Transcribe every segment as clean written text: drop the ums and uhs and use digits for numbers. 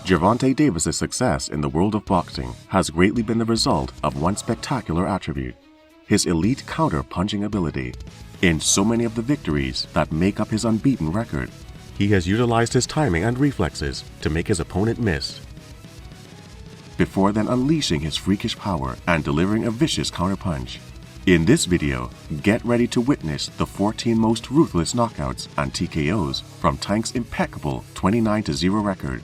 Gervonta Davis' success in the world of boxing has greatly been the result of one spectacular attribute: his elite counter-punching ability. In so many of the victories that make up his unbeaten record, he has utilized his timing and reflexes to make his opponent miss, before then unleashing his freakish power and delivering a vicious counterpunch. In this video, get ready to witness the 14 most ruthless knockouts and TKOs from Tank's impeccable 29-0 record.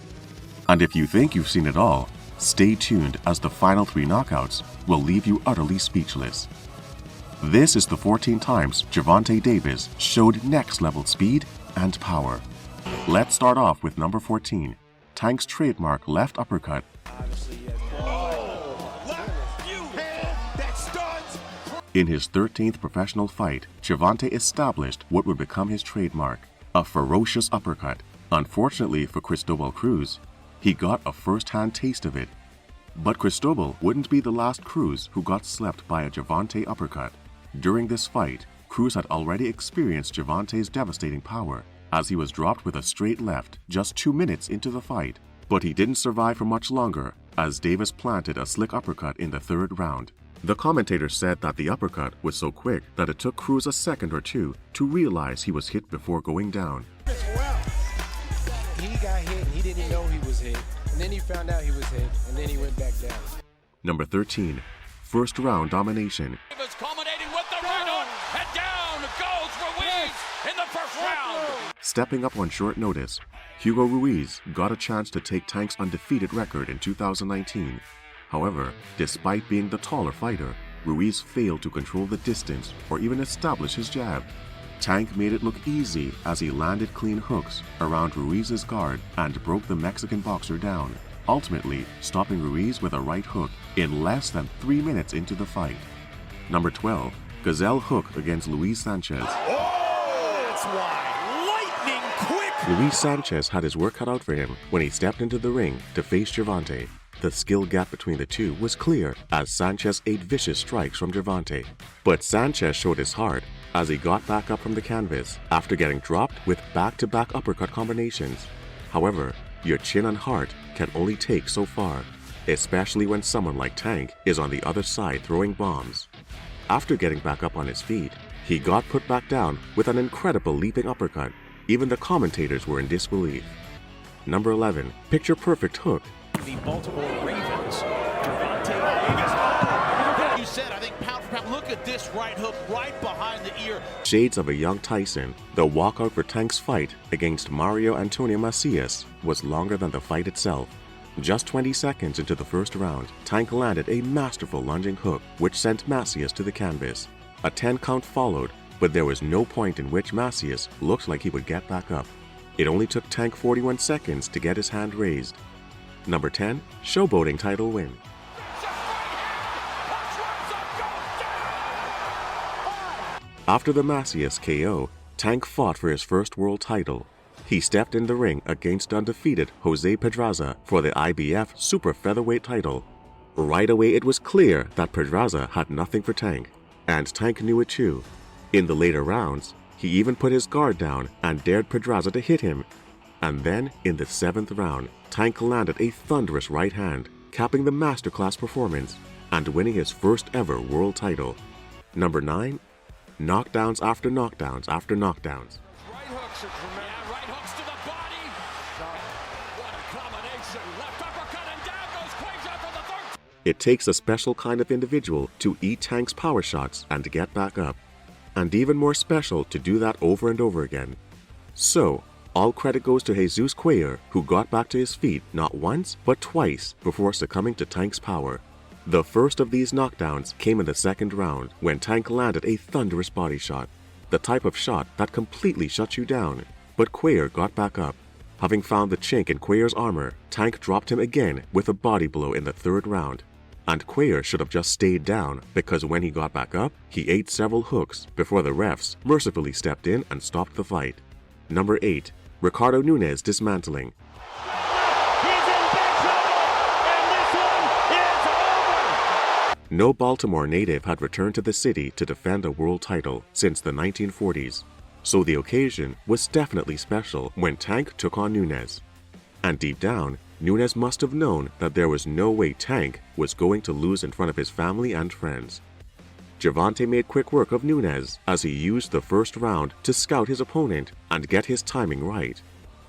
And if you think you've seen it all, stay tuned as the final 3 knockouts will leave you utterly speechless. This is the 14 times Gervonta Davis showed next-level speed and power. Let's start off with number 14, Tank's trademark left uppercut. In his 13th professional fight, Gervonta established what would become his trademark, a ferocious uppercut. Unfortunately for Cristobal Cruz, he got a first-hand taste of it. But Cristobal wouldn't be the last Cruz who got slept by a Gervonta uppercut. During this fight, Cruz had already experienced Gervonta's devastating power, as he was dropped with a straight left just 2 minutes into the fight. But he didn't survive for much longer, as Davis planted a slick uppercut in the 3rd round. The commentator said that the uppercut was so quick that it took Cruz a second or two to realize he was hit before going down. He got hit, he didn't know he was hit, and then he found out he was hit, and then he went back down. Number 13, first round domination. Davis culminating with the right hook, and down goes Ruiz in the first round. Stepping up on short notice, Hugo Ruiz got a chance to take Tank's undefeated record in 2019. However, despite being the taller fighter, Ruiz failed to control the distance or even establish his jab. Tank made it look easy as he landed clean hooks around Ruiz's guard and broke the Mexican boxer down, ultimately stopping Ruiz with a right hook in less than 3 minutes into the fight. Number 12, Gazelle hook against Luis Sanchez. Oh, that's why. Lightning quick. Luis Sanchez had his work cut out for him when he stepped into the ring to face Gervonta. The skill gap between the two was clear as Sanchez ate vicious strikes from Gervonta. But Sanchez showed his heart as he got back up from the canvas after getting dropped with back-to-back uppercut combinations. However, your chin and heart can only take so far, especially when someone like Tank is on the other side throwing bombs. After getting back up on his feet, he got put back down with an incredible leaping uppercut. Even the commentators were in disbelief. Number 11, picture-perfect hook. The Baltimore Ravens, Gervonta Davis. You said, I think pound for pound, look at this right hook right behind the ear. Shades of a young Tyson, the walkout for Tank's fight against Mario Antonio Macias was longer than the fight itself. Just 20 seconds into the 1st round, Tank landed a masterful lunging hook which sent Macias to the canvas. A 10 count followed, but there was no point in which Macias looked like he would get back up. It only took Tank 41 seconds to get his hand raised. Number 10, Showboating Title Win. After the Macias KO, Tank fought for his first world title. He stepped in the ring against undefeated Jose Pedraza for the IBF Super Featherweight title. Right away it was clear that Pedraza had nothing for Tank, and Tank knew it too. In the later rounds, he even put his guard down and dared Pedraza to hit him. And then, in the 7th round, Tank landed a thunderous right hand, capping the masterclass performance and winning his first ever world title. Number 9, knockdowns after knockdowns after knockdowns. Right hooks are tremendous. Right hooks to the body. What a combination. Left uppercut and down goes Quasar for the 3rd. It takes a special kind of individual to eat Tank's power shots and get back up, and even more special to do that over and over again. So, all credit goes to Jesus Cuellar, who got back to his feet not once, but twice before succumbing to Tank's power. The first of these knockdowns came in the 2nd round when Tank landed a thunderous body shot, the type of shot that completely shuts you down. But Cuellar got back up. Having found the chink in Cuellar's armor, Tank dropped him again with a body blow in the 3rd round. And Cuellar should have just stayed down because when he got back up, he ate several hooks before the refs mercifully stepped in and stopped the fight. Number 8, Ricardo Nunez dismantling. He's in big trouble, and this one is over. No Baltimore native had returned to the city to defend a world title since the 1940s, so the occasion was definitely special when Tank took on Nunez. And deep down, Nunez must have known that there was no way Tank was going to lose in front of his family and friends. Gervonta made quick work of Nunez as he used the first round to scout his opponent and get his timing right.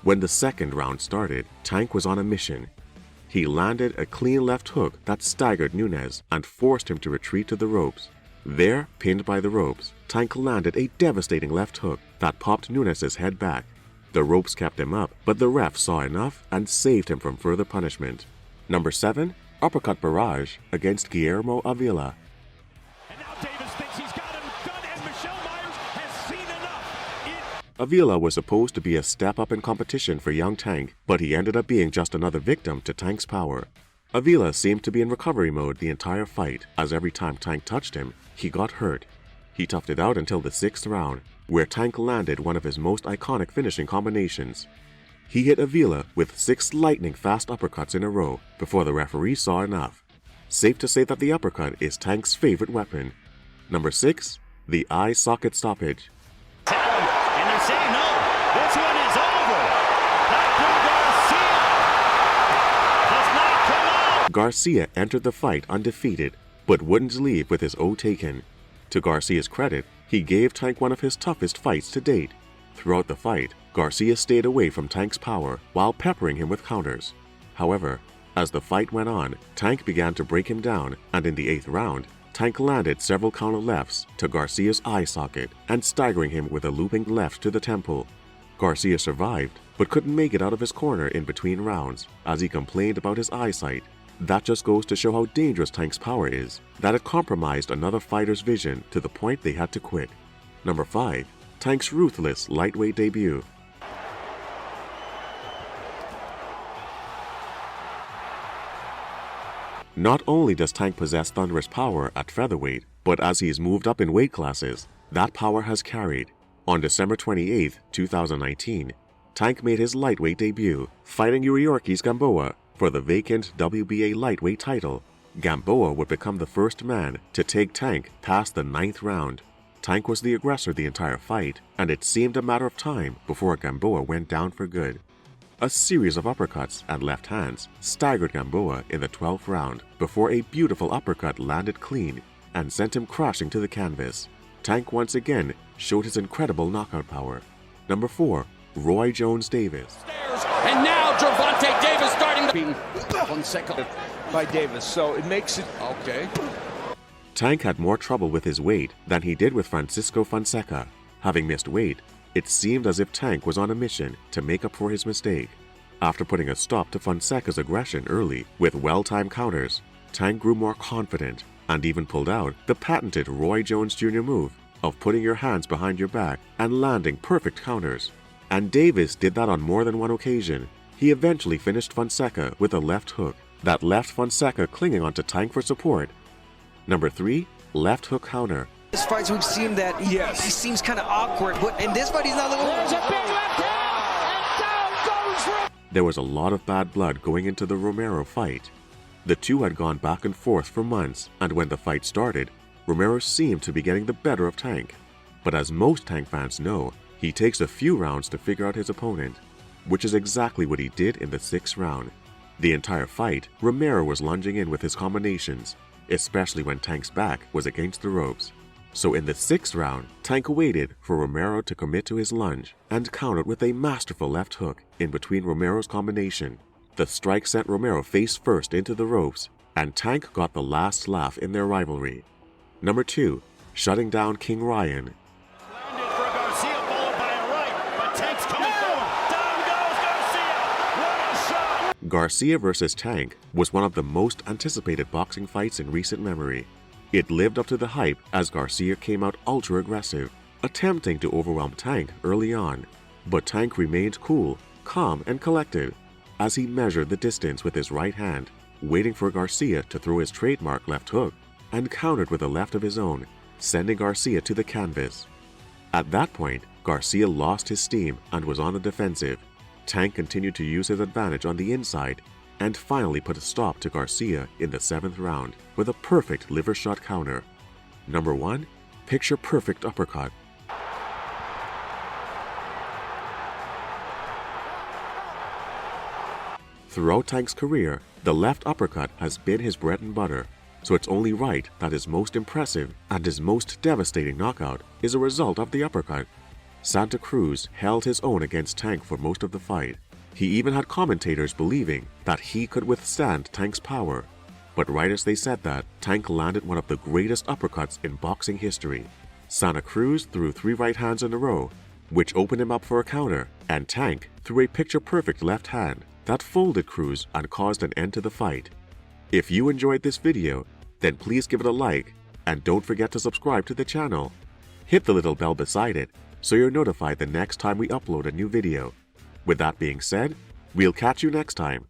When the second round started, Tank was on a mission. He landed a clean left hook that staggered Nunez and forced him to retreat to the ropes. There, pinned by the ropes, Tank landed a devastating left hook that popped Nunez's head back. The ropes kept him up, but the ref saw enough and saved him from further punishment. Number 7. Uppercut Barrage against Guillermo Avila. And now Davis thinks he's got him done, and Michelle Myers has seen enough. Avila was supposed to be a step up in competition for young Tank, but he ended up being just another victim to Tank's power. Avila seemed to be in recovery mode the entire fight, as every time Tank touched him, he got hurt. He toughed it out until the 6th round, where Tank landed one of his most iconic finishing combinations. He hit Avila with 6 lightning-fast uppercuts in a row before the referee saw enough. Safe to say that the uppercut is Tank's favorite weapon. Number 6. The eye socket stoppage. And they're saying no, this one is over. Garcia does not come out. Garcia entered the fight undefeated, but wouldn't leave with his O taken. To Garcia's credit, he gave Tank one of his toughest fights to date. Throughout the fight, Garcia stayed away from Tank's power while peppering him with counters. However, as the fight went on, Tank began to break him down, and in the 8th round, Tank landed several counter lefts to Garcia's eye socket and staggering him with a looping left to the temple. Garcia survived, but couldn't make it out of his corner in between rounds as he complained about his eyesight. That just goes to show how dangerous Tank's power is, that it compromised another fighter's vision to the point they had to quit. Number 5. Tank's Ruthless lightweight debut. Not only does Tank possess thunderous power at featherweight, but as he's moved up in weight classes, that power has carried. On December 28, 2019, Tank made his lightweight debut, fighting Yuriorkis Gamboa for the vacant WBA lightweight title. Gamboa would become the first man to take Tank past the 9th round. Tank was the aggressor the entire fight, and it seemed a matter of time before Gamboa went down for good. A series of uppercuts and left hands staggered Gamboa in the 12th round before a beautiful uppercut landed clean and sent him crashing to the canvas. Tank once again showed his incredible knockout power. Number 4. Roy Jones Davis. And now Gervonta Davis starting to 1 second By Davis, so it makes it okay. Tank had more trouble with his weight than he did with Francisco Fonseca. Having missed weight, it seemed as if Tank was on a mission to make up for his mistake. After putting a stop to Fonseca's aggression early with well-timed counters, Tank grew more confident and even pulled out the patented Roy Jones Jr. move of putting your hands behind your back and landing perfect counters. And Davis did that on more than one occasion. He eventually finished Fonseca with a left hook that left Fonseca clinging onto Tank for support. Number 3. Left hook counter. His fights we've seen that he seems kind of awkward, but in this fight he's not looking. There's a big left hand, and down goes. There was a lot of bad blood going into the Romero fight. The two had gone back and forth for months, and when the fight started, Romero seemed to be getting the better of Tank. But as most Tank fans know, he takes a few rounds to figure out his opponent, which is exactly what he did in the 6th round. The entire fight, Romero was lunging in with his combinations, especially when Tank's back was against the ropes. So in the 6th round, Tank waited for Romero to commit to his lunge and countered with a masterful left hook in between Romero's combination. The strike sent Romero face first into the ropes, and Tank got the last laugh in their rivalry. Number 2. Shutting down King Ryan. Landed for Garcia, followed by a right, but Tank's coming forward. Down goes Garcia. What a shot! Garcia vs. Tank was one of the most anticipated boxing fights in recent memory. It lived up to the hype as Garcia came out ultra-aggressive, attempting to overwhelm Tank early on. But Tank remained cool, calm, and collected as he measured the distance with his right hand, waiting for Garcia to throw his trademark left hook, and countered with a left of his own, sending Garcia to the canvas. At that point, Garcia lost his steam and was on the defensive. Tank continued to use his advantage on the inside and finally put a stop to Garcia in the 7th round with a perfect liver shot counter. Number 1. Picture perfect uppercut. Throughout Tank's career, the left uppercut has been his bread and butter, so it's only right that his most impressive and his most devastating knockout is a result of the uppercut. Santa Cruz held his own against Tank for most of the fight. He even had commentators believing that he could withstand Tank's power. But right as they said that, Tank landed one of the greatest uppercuts in boxing history. Santa Cruz threw 3 right hands in a row, which opened him up for a counter, and Tank threw a picture-perfect left hand that folded Cruz and caused an end to the fight. If you enjoyed this video, then please give it a like, and don't forget to subscribe to the channel. Hit the little bell beside it so you're notified the next time we upload a new video. With that being said, we'll catch you next time.